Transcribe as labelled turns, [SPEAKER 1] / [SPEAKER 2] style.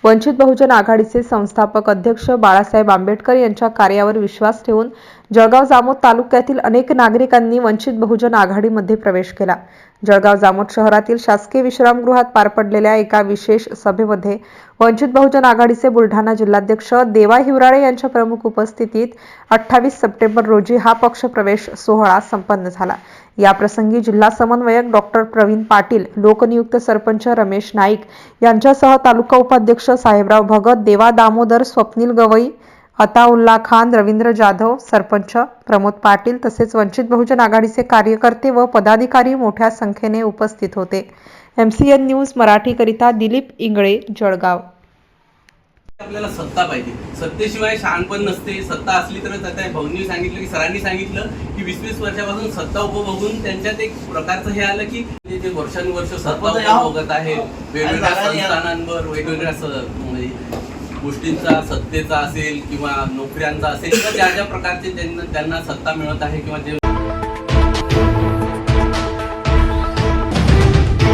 [SPEAKER 1] वंचित बहुजन आघाडीचे संस्थापक अध्यक्ष बाळासाहेब आंबेडकर यांच्या कार्यावर विश्वास ठेवून जळगाव जामोद तालुक्यातील अनेक नागरिकांनी वंचित बहुजन आघाडीमध्ये प्रवेश केला। जळगाव जामोद शहरातील शासकीय विश्रामगृहात पार पडलेल्या एका विशेष सभेमध्ये वंचित बहुजन आघाडीचे बुलढाणा जिल्हाध्यक्ष देवा हिवराळे यांच्या प्रमुख उपस्थितीत 28 सप्टेंबर रोजी हा पक्ष प्रवेश सोहळा संपन्न झाला। या प्रसंगी जिल्हा समन्वयक डॉक्टर प्रवीण पाटील, लोकनियुक्त सरपंच रमेश नाईक यांच्यासह तालुका उपाध्यक्ष साहेबराव भगत, देवा दामोदर, स्वप्नील गवई, अताउल्ला खान, रवींद्र जाधव, सरपंच प्रमोद पाटील तसेच वंचित बहुजन आघाडीचे कार्यकर्ते व पदाधिकारी मोठ्या संख्येने उपस्थित होते। MCN न्यूज मराठीकरिता दिलीप इंगळे, जळगाव।
[SPEAKER 2] आपल्याला सत्ता पाहिजे, सत्तेशिवाय शहाणपण नसते। सत्ता असली तरच आता भाऊंनी सांगितलं की सरांनी सांगितलं की 20-20 वर्षापासून सत्ता उपभोगून त्यांच्यात एक प्रकारचं हे आलं की जे वर्षानुवर्ष सत्ता उपभोगत आहे, वेगवेगळ्या संस्थानांवर वेगवेगळ्या गोष्टींचा, सत्तेचा असेल किंवा नोकऱ्यांचा असेल किंवा ज्या ज्या प्रकारचे त्यांना सत्ता मिळत आहे किंवा जे